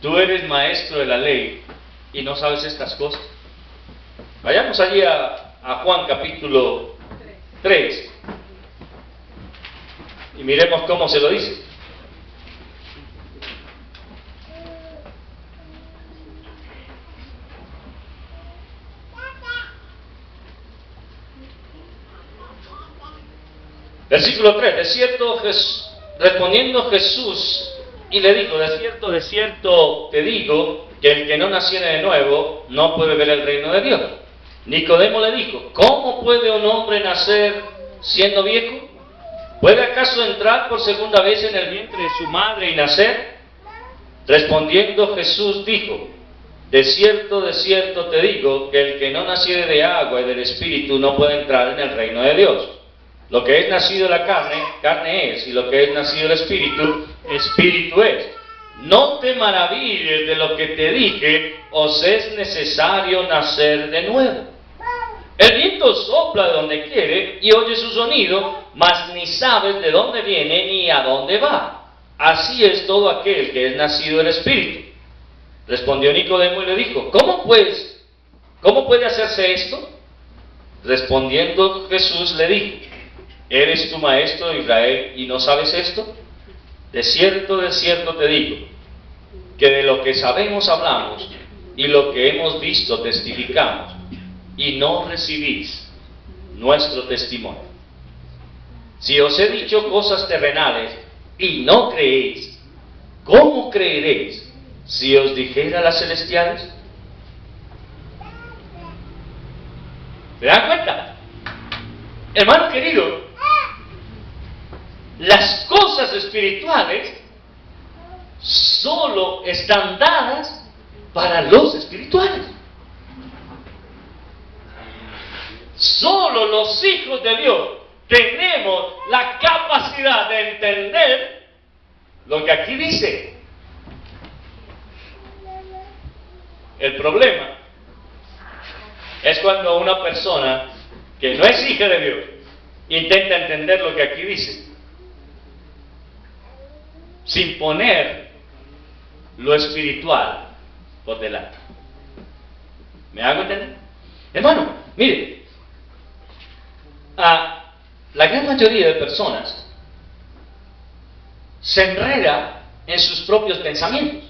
Tú eres maestro de la ley y no sabes estas cosas. Vayamos allí a Juan capítulo 3 y miremos cómo se lo dice. Versículo 3, respondiendo Jesús y le dijo, de cierto te digo, que el que no naciere de nuevo no puede ver el reino de Dios. Nicodemo le dijo, ¿cómo puede un hombre nacer siendo viejo? ¿Puede acaso entrar por segunda vez en el vientre de su madre y nacer? Respondiendo Jesús dijo, de cierto te digo, que el que no naciere de agua y del Espíritu no puede entrar en el reino de Dios. Lo que es nacido de la carne, carne es, y lo que es nacido del Espíritu, Espíritu es. No te maravilles de lo que te dije, os es necesario nacer de nuevo. El viento sopla de donde quiere y oye su sonido, mas ni sabes de dónde viene ni a dónde va. Así es todo aquel que es nacido del Espíritu. Respondió Nicodemo y le dijo, ¿cómo puede hacerse esto? Respondiendo Jesús le dijo, ¿eres tu maestro de Israel y no sabes esto? De cierto te digo, que de lo que sabemos hablamos, y lo que hemos visto testificamos, y no recibís nuestro testimonio. Si os he dicho cosas terrenales, y no creéis, ¿cómo creeréis si os dijera las celestiales? ¿Se dan cuenta? Hermano querido, las cosas espirituales solo están dadas para los espirituales. Solo los hijos de Dios tenemos la capacidad de entender lo que aquí dice. El problema es cuando una persona que no es hija de Dios intenta entender lo que aquí dice, sin poner lo espiritual por delante. ¿Me hago entender? Hermano, mire, la gran mayoría de personas se enreda en sus propios pensamientos.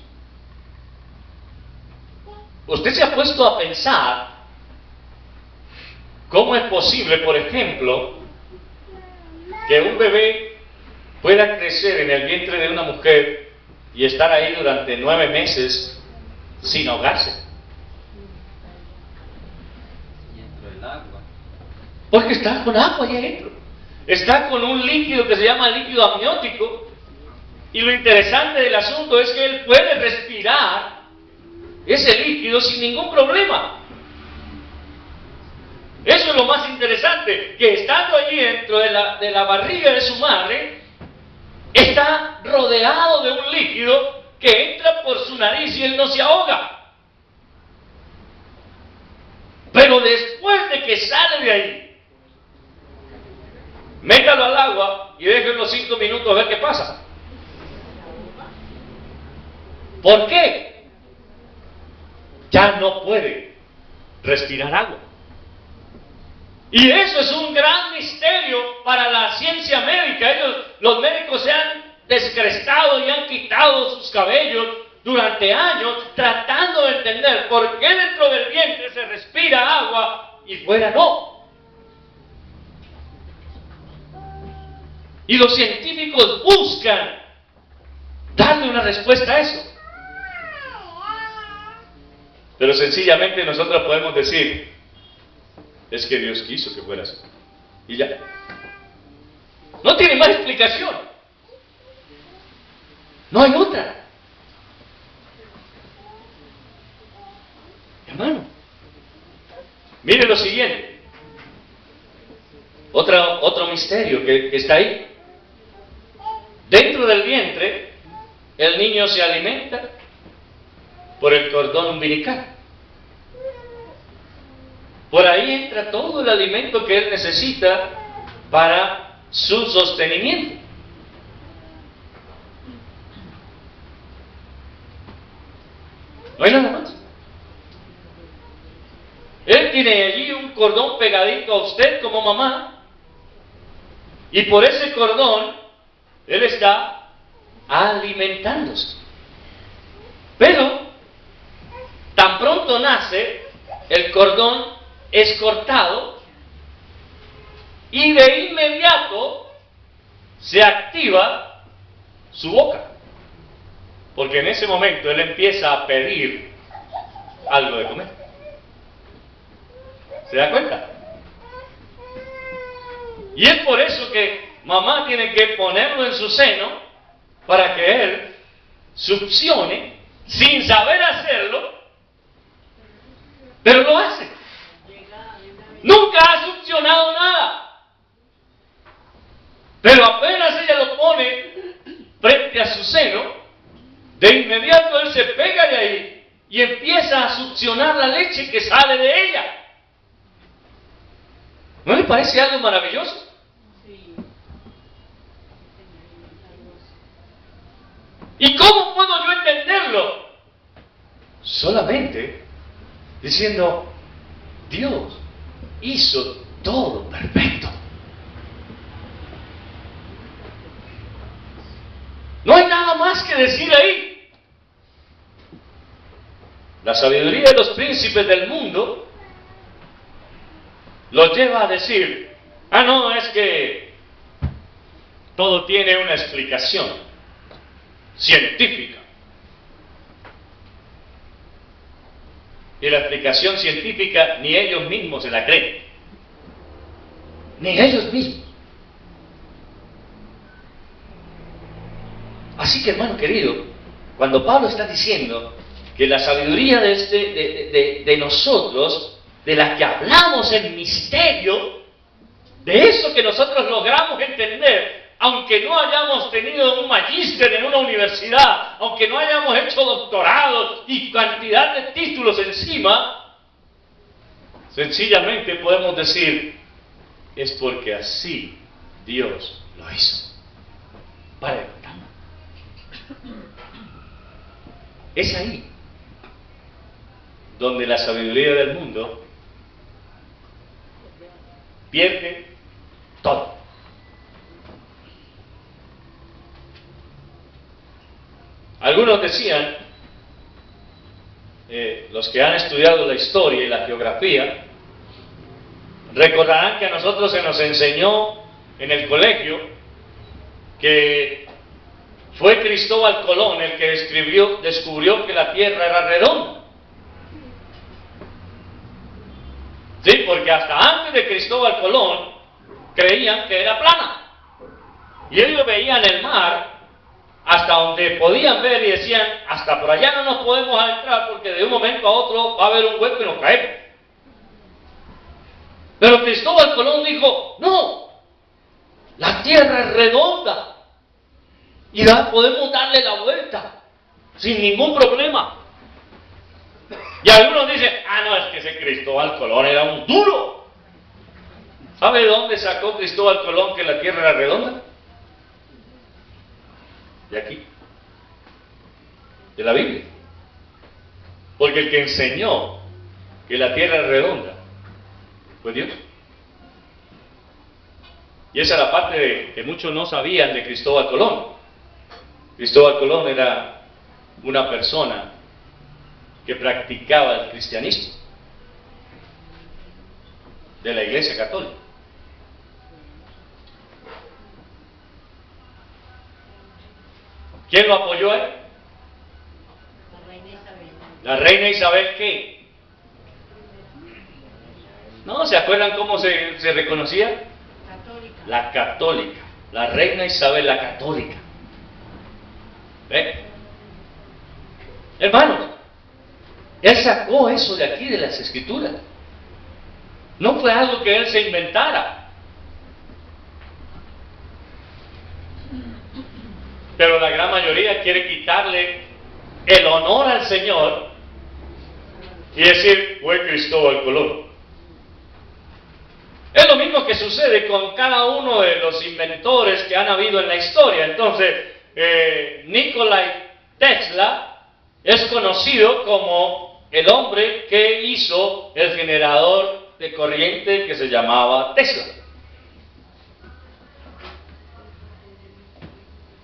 Usted se ha puesto a pensar cómo es posible, por ejemplo, que un bebé pueda crecer en el vientre de una mujer y estar ahí durante 9 meses sin ahogarse. Y dentro del agua. Porque está con agua ahí adentro. Está con un líquido que se llama líquido amniótico. Y lo interesante del asunto es que él puede respirar ese líquido sin ningún problema. Eso es lo más interesante, que estando allí dentro de la barriga de su madre, está rodeado de un líquido que entra por su nariz y él no se ahoga. Pero después de que sale de ahí, métalo al agua y déjenlo 5 minutos a ver qué pasa. ¿Por qué? Ya no puede respirar agua. Y eso es un gran misterio para la ciencia médica. Los médicos se han descrestado y han quitado sus cabellos durante años tratando de entender por qué dentro del vientre se respira agua y fuera no. Y los científicos buscan darle una respuesta a eso. Pero sencillamente nosotros podemos decir, es que Dios quiso que fuera así. Y ya. No tiene más explicación. No hay otra. Hermano, mire lo siguiente. Otro misterio que está ahí. Dentro del vientre, el niño se alimenta por el cordón umbilical. Por ahí entra todo el alimento que él necesita para su sostenimiento. No hay nada más. Él tiene allí un cordón pegadito a usted como mamá, y por ese cordón Él está alimentándose. Pero, tan pronto nace, el cordón es cortado y de inmediato se activa su boca. Porque en ese momento Él empieza a pedir algo de comer. ¿Se da cuenta? Y es por eso que mamá tiene que ponerlo en su seno para que Él succione sin saber hacerlo, pero lo hace. Nunca ha succionado nada, pero apenas ella lo pone frente a su seno, de inmediato Él se pega de ahí y empieza a succionar la leche que sale de ella. ¿No le parece algo maravilloso? ¿Y cómo puedo yo entenderlo? Solamente diciendo, Dios hizo todo perfecto. No hay nada más que decir ahí. La sabiduría de los príncipes del mundo los lleva a decir, no, es que todo tiene una explicación científica. Y la explicación científica ni ellos mismos se la creen. Ni ellos mismos. Así que, hermano querido, cuando Pablo está diciendo que la sabiduría de nosotros, de la que hablamos en misterio, de eso que nosotros logramos entender, aunque no hayamos tenido un magíster en una universidad, aunque no hayamos hecho doctorados y cantidad de títulos encima, sencillamente podemos decir, es porque así Dios lo hizo. Para de contar. Es ahí donde la sabiduría del mundo pierde todo. Algunos decían, los que han estudiado la historia y la geografía, recordarán que a nosotros se nos enseñó en el colegio que fue Cristóbal Colón el que descubrió que la Tierra era redonda. Sí, porque hasta antes de Cristóbal Colón creían que era plana. Y ellos veían el mar hasta donde podían ver y decían, hasta por allá no nos podemos adentrar porque de un momento a otro va a haber un hueco y nos caemos. Pero Cristóbal Colón dijo, no, la Tierra es redonda y podemos darle la vuelta sin ningún problema. Y algunos dicen, no, es que ese Cristóbal Colón era un duro. ¿Sabe de dónde sacó Cristóbal Colón que la Tierra era redonda? De aquí, de la Biblia. Porque el que enseñó que la Tierra es redonda fue Dios. Y esa era la parte que muchos no sabían de Cristóbal Colón. Cristóbal Colón era una persona que practicaba el cristianismo de la Iglesia Católica. ¿Quién lo apoyó a él? La reina Isabel. ¿La reina Isabel qué? ¿No? ¿Se acuerdan cómo se reconocía? Católica. La católica. La reina Isabel, la católica. ¿Ve? Hermanos, él sacó eso de aquí, de las Escrituras. No fue algo que él se inventara. Pero la gran mayoría quiere quitarle el honor al Señor y decir, fue Cristóbal Colón. Es lo mismo que sucede con cada uno de los inventores que han habido en la historia. Entonces, Nikola Tesla es conocido como el hombre que hizo el generador de corriente que se llamaba Tesla.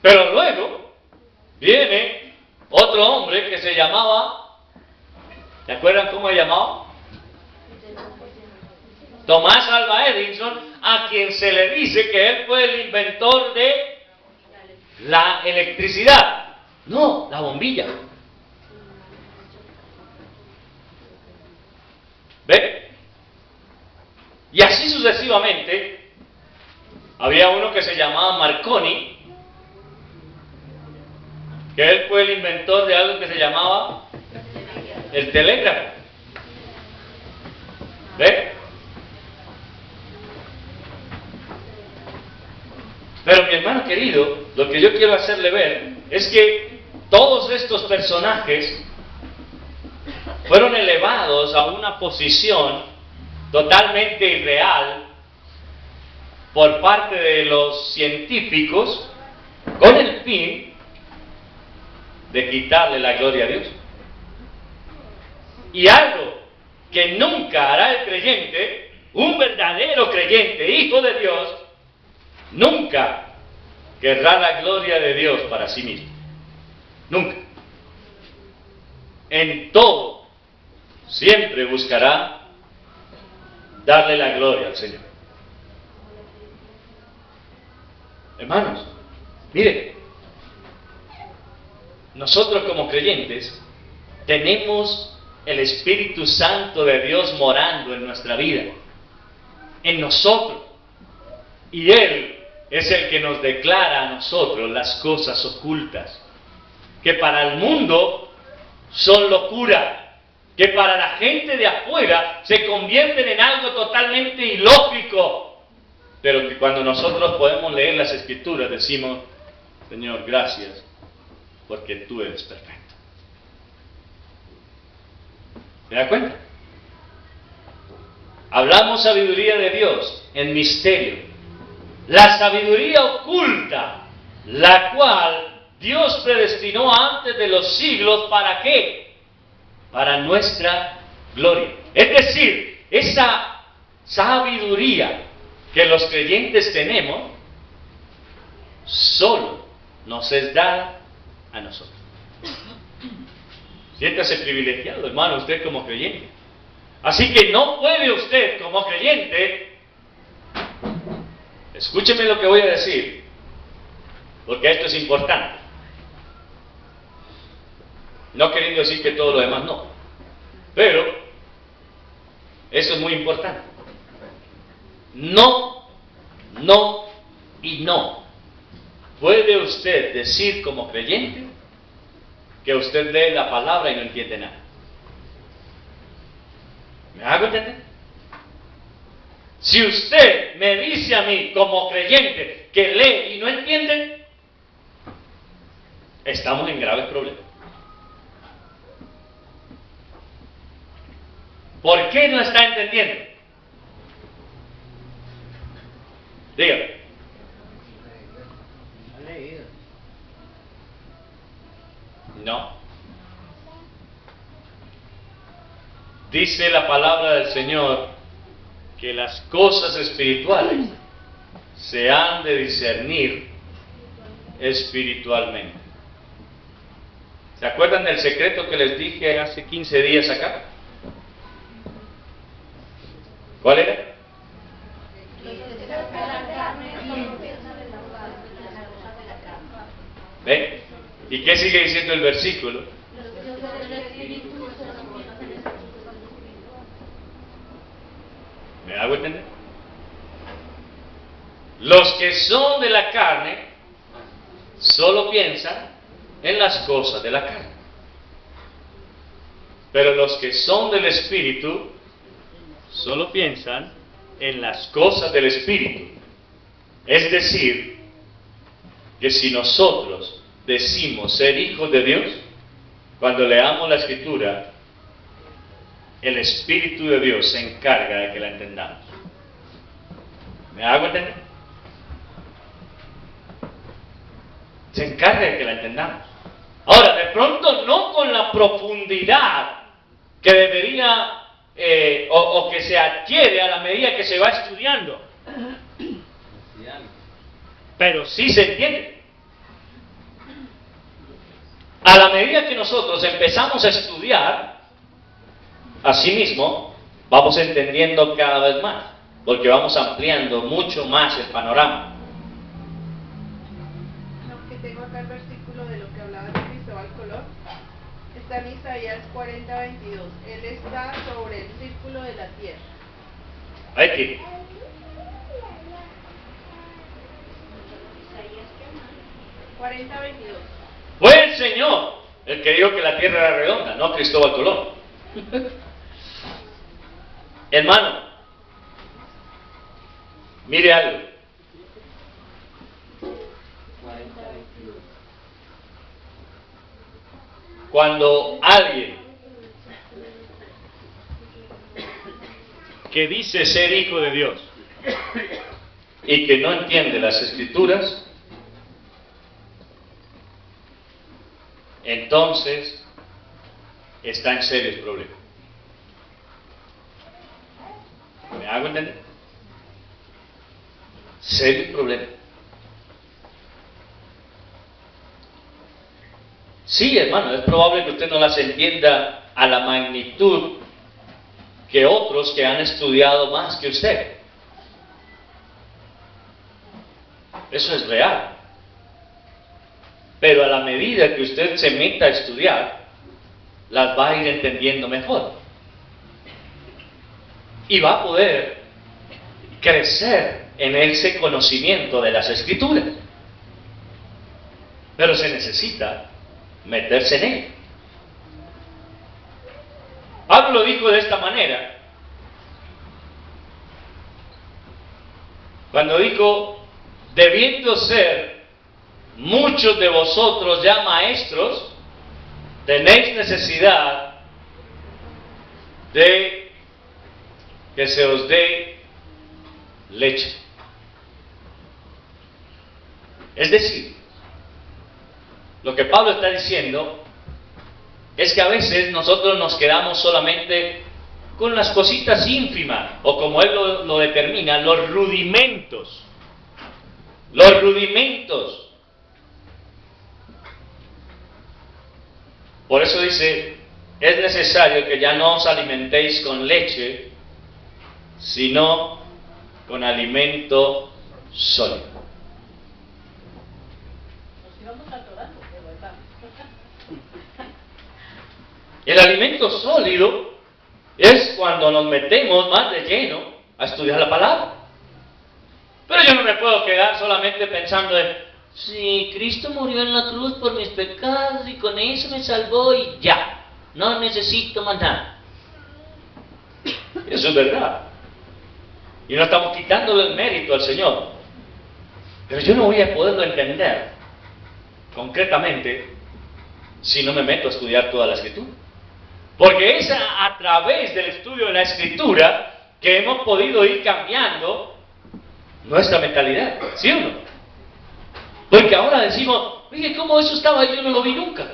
Pero luego viene otro hombre que se llamaba, ¿se acuerdan cómo se llamaba? Tomás Alva Edison, a quien se le dice que él fue el inventor de la electricidad. No, la bombilla. ¿Ve? Y así sucesivamente. Había uno que se llamaba Marconi, que él fue el inventor de algo que se llamaba el telégrafo. ¿Ve? Pero mi hermano querido, lo que yo quiero hacerle ver es que todos estos personajes fueron elevados a una posición totalmente irreal por parte de los científicos con el fin de quitarle la gloria a Dios. Y algo que nunca hará el creyente, un verdadero creyente, hijo de Dios, nunca querrá la gloria de Dios para sí mismo. Nunca. En todo, siempre buscará darle la gloria al Señor. Hermanos, miren, nosotros como creyentes tenemos el Espíritu Santo de Dios morando en nuestra vida, en nosotros, y Él es el que nos declara a nosotros las cosas ocultas, que para el mundo son locura, que para la gente de afuera se convierten en algo totalmente ilógico, pero que cuando nosotros podemos leer las Escrituras decimos: Señor, gracias, porque tú eres perfecto. ¿Se da cuenta? Hablamos sabiduría de Dios en misterio, la sabiduría oculta, la cual Dios predestinó antes de los siglos. ¿Para qué? Para nuestra gloria. Es decir, esa sabiduría que los creyentes tenemos solo nos es dada a nosotros. Siéntase privilegiado, hermano, usted como creyente. Así que no puede usted como creyente, escúcheme lo que voy a decir, porque esto es importante. No queriendo decir que todo lo demás no, pero eso es muy importante. No, no y no. ¿Puede usted decir como creyente que usted lee la palabra y no entiende nada? ¿Me hago entender? Si usted me dice a mí como creyente que lee y no entiende, estamos en graves problemas. ¿Por qué no está entendiendo? Dígame. No. Dice la palabra del Señor que las cosas espirituales se han de discernir espiritualmente. ¿Se acuerdan del secreto que les dije hace 15 días acá? ¿Cuál era? ¿Ven? ¿Y qué sigue diciendo el versículo? ¿Me hago entender? Los que son de la carne solo piensan en las cosas de la carne, pero los que son del Espíritu solo piensan en las cosas del Espíritu. Es decir, que si nosotros decimos ser hijos de Dios, cuando leamos la Escritura, el Espíritu de Dios se encarga de que la entendamos. ¿Me hago entender? Se encarga de que la entendamos. Ahora, de pronto no con la profundidad que debería o que se adquiere a la medida que se va estudiando. Pero sí se entiende. A la medida que nosotros empezamos a estudiar, asimismo, vamos entendiendo cada vez más, porque vamos ampliando mucho más el panorama. Aunque tengo acá el versículo de lo que hablaba de Cristóbal Colón, está en Isaías 40:22. Él está sobre el círculo de la tierra. Ahí tiene. Isaías, ¿qué más? 40:22. Fue el Señor el que dijo que la tierra era redonda, no Cristóbal Colón. Hermano, mire algo. 40:22. Cuando alguien que dice ser hijo de Dios y que no entiende las Escrituras, entonces está en serios problemas. ¿Me hago entender? Serio problema. Sí, hermano, es probable que usted no las entienda a la magnitud que otros que han estudiado más que usted. Eso es real. Pero a la medida que usted se meta a estudiar, las va a ir entendiendo mejor. Y va a poder crecer en ese conocimiento de las Escrituras. Pero se necesita meterse en él. Pablo dijo de esta manera, cuando dijo, debiendo ser muchos de vosotros ya maestros, tenéis necesidad de que se os dé leche. Es decir, lo que Pablo está diciendo es que a veces nosotros nos quedamos solamente con las cositas ínfimas, o como él lo determina, los rudimentos. Los rudimentos. Por eso dice, es necesario que ya no os alimentéis con leche, sino con alimento sólido. Nos íbamos atorando, de verdad. El alimento sólido es cuando nos metemos más de lleno a estudiar la palabra. Pero yo no me puedo quedar solamente pensando en, sí, Cristo murió en la cruz por mis pecados y con eso me salvó y ya, no necesito más nada. Eso es verdad. Y no estamos quitándole el mérito al Señor. Pero yo no voy a poderlo entender concretamente si no me meto a estudiar toda la Escritura. Porque es a través del estudio de la Escritura que hemos podido ir cambiando nuestra mentalidad, ¿sí o no? Porque ahora decimos, oye, ¿cómo eso estaba ahí? Yo no lo vi nunca.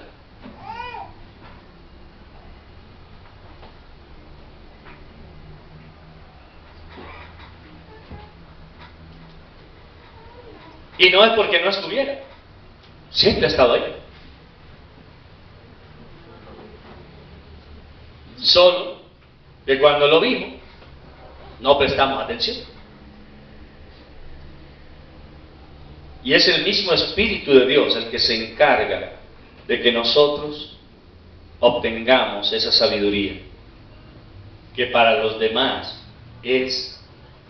Y no es porque no estuviera, siempre ha estado ahí. Solo que cuando lo vimos, no prestamos atención. Y es el mismo Espíritu de Dios el que se encarga de que nosotros obtengamos esa sabiduría que para los demás es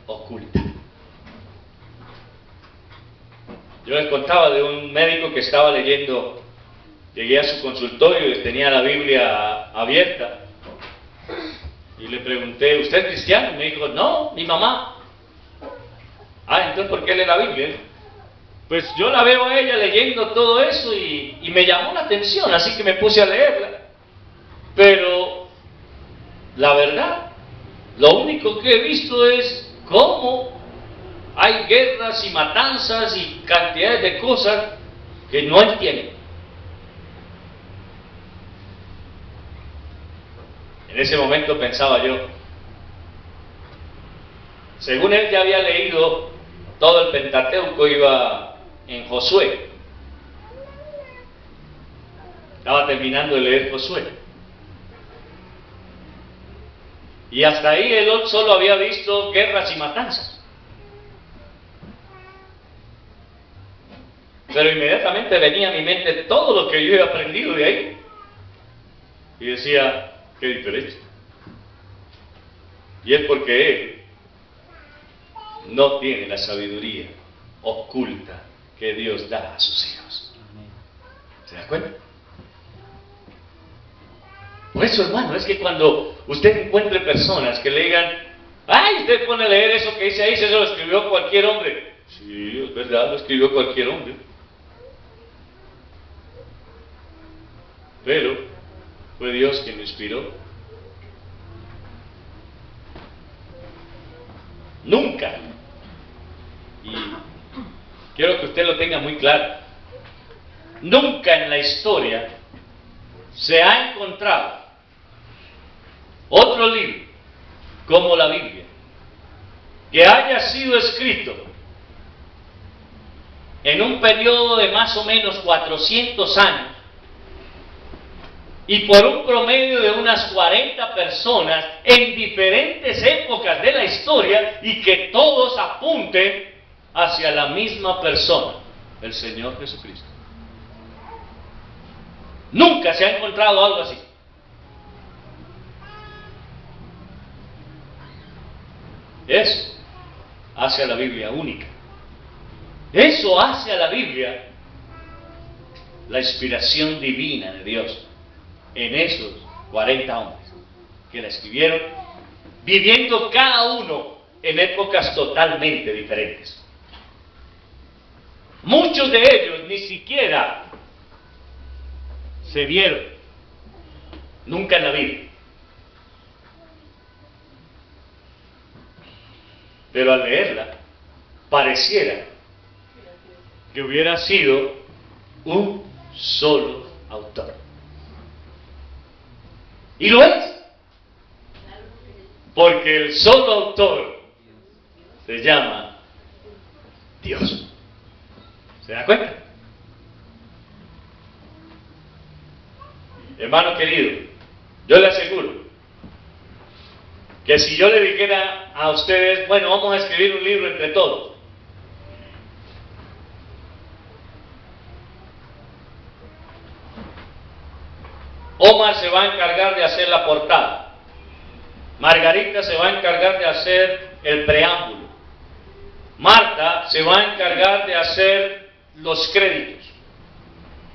oculta. Yo les contaba de un médico que estaba leyendo, llegué a su consultorio y tenía la Biblia abierta y le pregunté, ¿usted es cristiano? Y me dijo, no, mi mamá. Ah, entonces ¿por qué lee la Biblia? Pues yo la veo a ella leyendo todo eso y me llamó la atención, así que me puse a leerla. Pero la verdad, lo único que he visto es cómo hay guerras y matanzas y cantidades de cosas que no entiendo. En ese momento pensaba yo, según él ya había leído todo el Pentateuco, iba en Josué. Estaba terminando de leer Josué. Y hasta ahí él solo había visto guerras y matanzas. Pero inmediatamente venía a mi mente todo lo que yo he aprendido de ahí. Y decía, qué diferencia. Y es porque él no tiene la sabiduría oculta que Dios da a sus hijos. ¿Se da cuenta? Por eso, hermano, es que cuando usted encuentre personas que le digan, ay, usted pone a leer eso que dice ahí, eso lo escribió cualquier hombre. Sí, es verdad, lo escribió cualquier hombre. Pero fue Dios quien lo inspiró. Nunca. Y quiero que usted lo tenga muy claro. Nunca en la historia se ha encontrado otro libro como la Biblia que haya sido escrito en un periodo de más o menos 400 años y por un promedio de unas 40 personas en diferentes épocas de la historia y que todos apunten hacia la misma persona, el Señor Jesucristo. Nunca se ha encontrado algo así. Eso hace a la Biblia única. Eso hace a la Biblia la inspiración divina de Dios en esos 40 hombres que la escribieron, viviendo cada uno en épocas totalmente diferentes. Muchos de ellos ni siquiera se vieron nunca en la Biblia. Pero al leerla, pareciera que hubiera sido un solo autor. Y lo es. Porque el solo autor se llama Dios. ¿Se da cuenta? Hermano querido, yo le aseguro que si yo le dijera a ustedes, bueno, vamos a escribir un libro entre todos, Omar se va a encargar de hacer la portada, Margarita se va a encargar de hacer el preámbulo, Marta se va a encargar de hacer los créditos,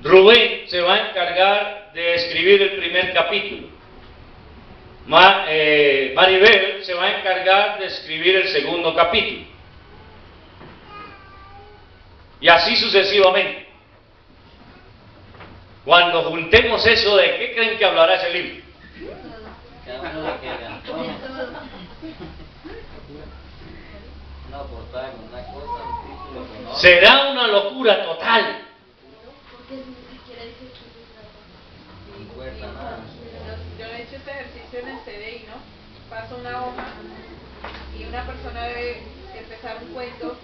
Rubén se va a encargar de escribir el primer capítulo, Maribel se va a encargar de escribir el segundo capítulo. Y así sucesivamente. Cuando juntemos eso, ¿de qué creen que hablará ese libro? Cada uno lo que haga. Una portada con una cosa, un título con otra. Será una locura total. Sin fuerza, nada. Yo he hecho este ejercicio en el CDI, ¿no? Paso una hoja y una persona debe empezar un cuento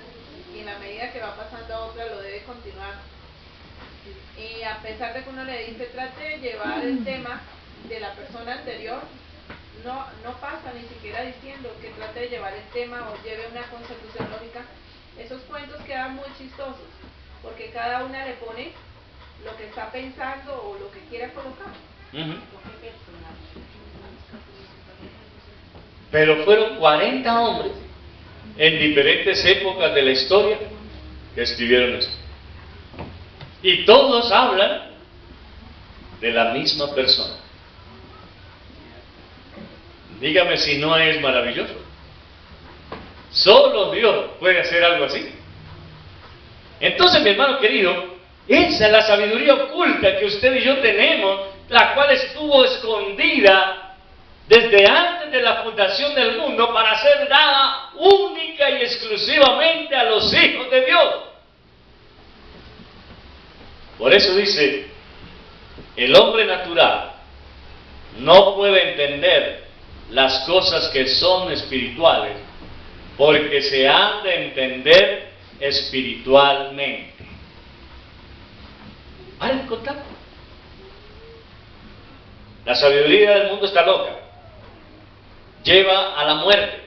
y en la medida que va pasando a otra lo debe continuar. Y a pesar de que uno le dice trate de llevar el tema de la persona anterior, no pasa ni siquiera diciendo que trate de llevar el tema o lleve una consecución lógica. Esos cuentos quedan muy chistosos porque cada una le pone lo que está pensando o lo que quiera colocar. Pero fueron 40 hombres en diferentes épocas de la historia que escribieron esto. Y todos hablan de la misma persona. Dígame si no es maravilloso. Solo Dios puede hacer algo así. Entonces, mi hermano querido, esa es la sabiduría oculta que usted y yo tenemos, la cual estuvo escondida desde antes de la fundación del mundo para ser dada única y exclusivamente a los hijos de Dios. Por eso dice, el hombre natural no puede entender las cosas que son espirituales porque se han de entender espiritualmente. ¿Vale contar? La sabiduría del mundo está loca, lleva a la muerte,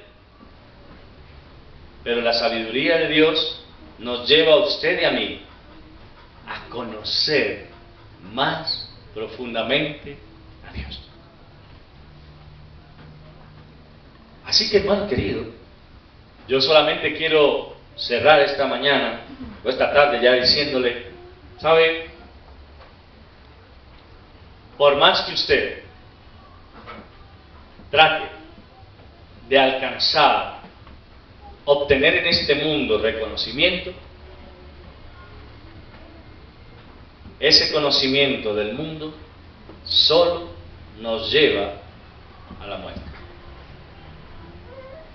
pero la sabiduría de Dios nos lleva a usted y a mí a conocer más profundamente a Dios. Así que, hermano querido, yo solamente quiero cerrar esta mañana o esta tarde ya diciéndole, ¿sabe? Por más que usted trate de alcanzar, obtener en este mundo reconocimiento, ese conocimiento del mundo solo nos lleva a la muerte.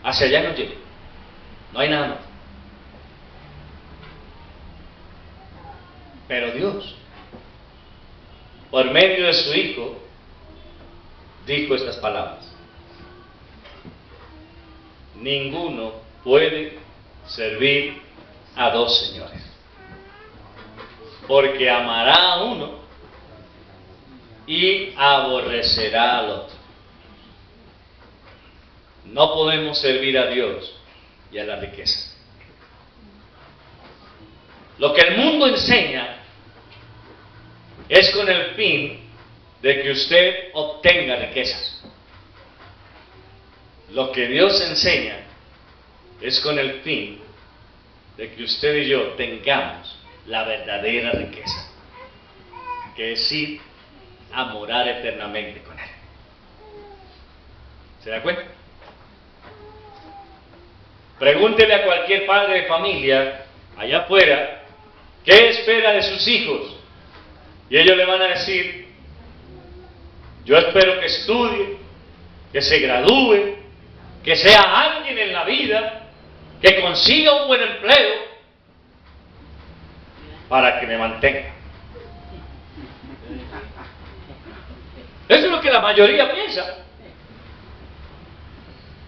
Hacia allá nos lleva. No hay nada más. Pero Dios, por medio de su Hijo, dijo estas palabras: ninguno puede servir a dos señores, porque amará a uno y aborrecerá al otro. No podemos servir a Dios y a la riqueza. Lo que el mundo enseña es con el fin de que usted obtenga riquezas. Lo que Dios enseña es con el fin de que usted y yo tengamos la verdadera riqueza, que es ir a morar eternamente con Él. ¿Se da cuenta? Pregúntele a cualquier padre de familia allá afuera qué espera de sus hijos, y ellos le van a decir: yo espero que estudie, que se gradúe, que sea alguien en la vida, que consiga un buen empleo para que me mantenga. Eso es lo que la mayoría piensa.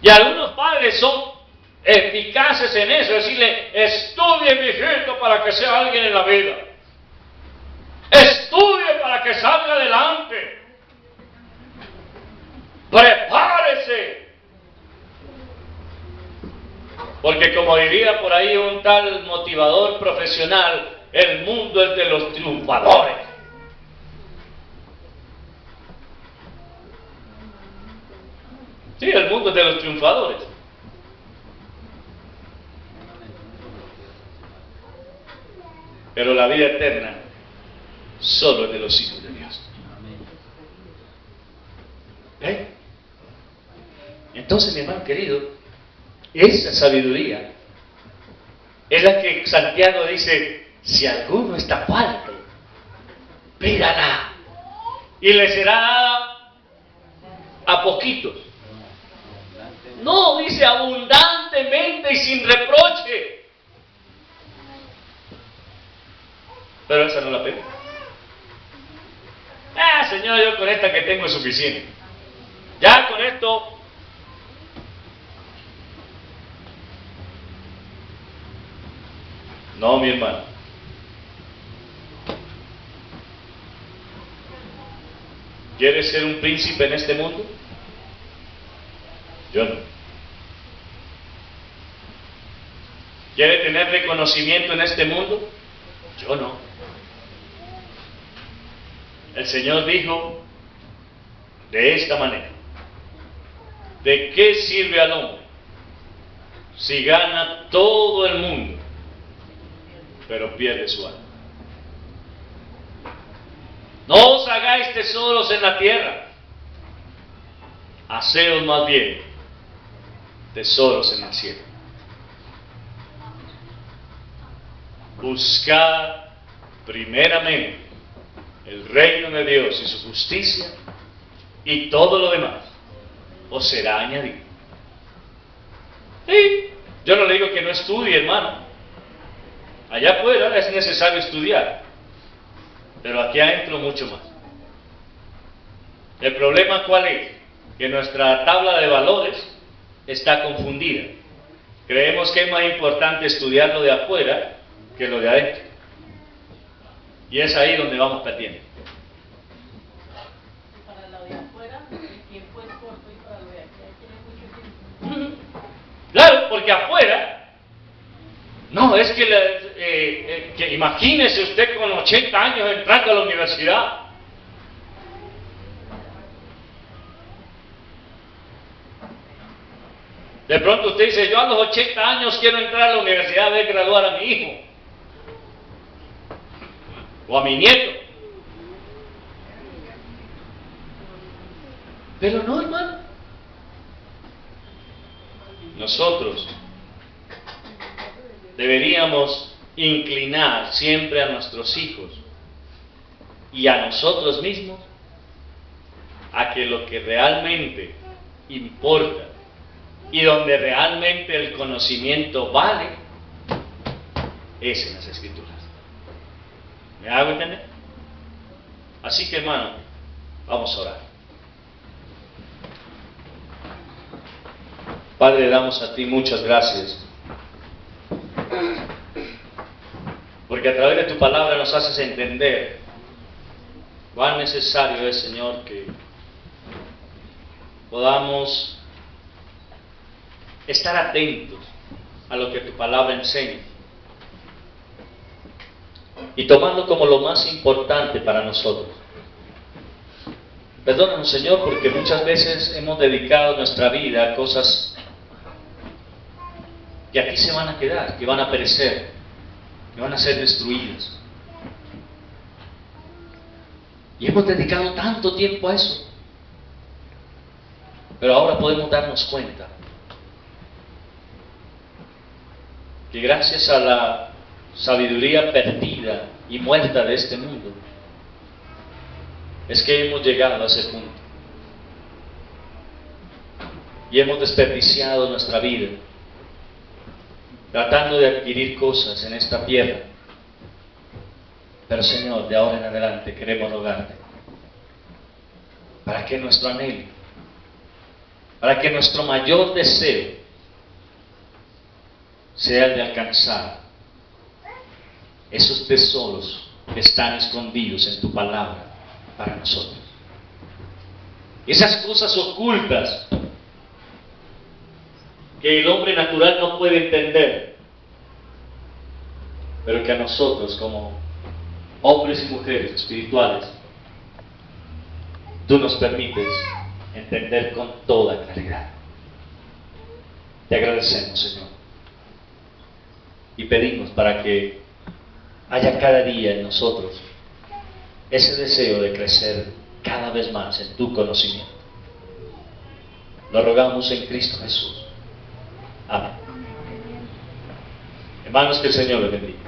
Y algunos padres son eficaces en eso, decirle: estudie, mi hijito, para que sea alguien en la vida. Estudie para que salga adelante. Prepárese. Porque, como diría por ahí un tal motivador profesional, el mundo es de los triunfadores. Sí, el mundo es de los triunfadores. Pero la vida eterna solo es de los hijos de Dios. ¿Eh? Entonces, mi hermano querido, esa sabiduría es la que Santiago dice: si alguno está falto, pídala, y le será dada a poquitos. No, dice abundantemente y sin reproche. Pero esa no es la pena. Señor, yo con esta que tengo es suficiente. Ya con esto. No, mi hermano. ¿Quieres ser un príncipe en este mundo? Yo no. ¿Quiere tener reconocimiento en este mundo? Yo no. El Señor dijo de esta manera: ¿de qué sirve al hombre si gana todo el mundo, pero pierde su alma? No os hagáis tesoros en la tierra, haceos más bien tesoros en el cielo. Buscad primeramente el reino de Dios y su justicia, y todo lo demás os será añadido. Sí, yo no le digo que no estudie, hermano. Allá afuera es necesario estudiar, pero aquí adentro mucho más. El problema ¿cuál es? Que nuestra tabla de valores está confundida. Creemos que es más importante estudiar lo de afuera que lo de adentro. Y es ahí donde vamos perdiendo. Para lo de afuera, el tiempo es corto y para lo de aquí hay que tener mucho tiempo. Claro, porque afuera, no, es que, que imagínese usted con 80 años entrando a la universidad. De pronto usted dice, yo a los 80 años quiero entrar a la universidad a ver graduar a mi hijo. O a mi nieto. Pero no, hermano. Nosotros deberíamos inclinar siempre a nuestros hijos y a nosotros mismos a que lo que realmente importa y donde realmente el conocimiento vale es en las Escrituras. ¿Me hago entender? Así que, hermano, vamos a orar. Padre, damos a ti muchas gracias, porque a través de tu palabra nos haces entender cuán necesario es, Señor, que podamos estar atentos a lo que tu palabra enseña y tomarlo como lo más importante para nosotros. Perdónanos, Señor, porque muchas veces hemos dedicado nuestra vida a cosas que aquí se van a quedar, que van a perecer, que van a ser destruidas. Y hemos dedicado tanto tiempo a eso. Pero ahora podemos darnos cuenta que gracias a la sabiduría perdida y muerta de este mundo, es que hemos llegado a ese punto. Y hemos desperdiciado nuestra vida tratando de adquirir cosas en esta tierra. Pero, Señor, de ahora en adelante queremos rogarte para que nuestro anhelo, para que nuestro mayor deseo sea el de alcanzar esos tesoros que están escondidos en tu palabra para nosotros. Esas cosas ocultas que el hombre natural no puede entender, pero que a nosotros como hombres y mujeres espirituales tú nos permites entender con toda claridad. Te agradecemos, Señor, y pedimos para que haya cada día en nosotros ese deseo de crecer cada vez más en tu conocimiento. Lo rogamos en Cristo Jesús. Amén. Hermanos, que el Señor les bendiga.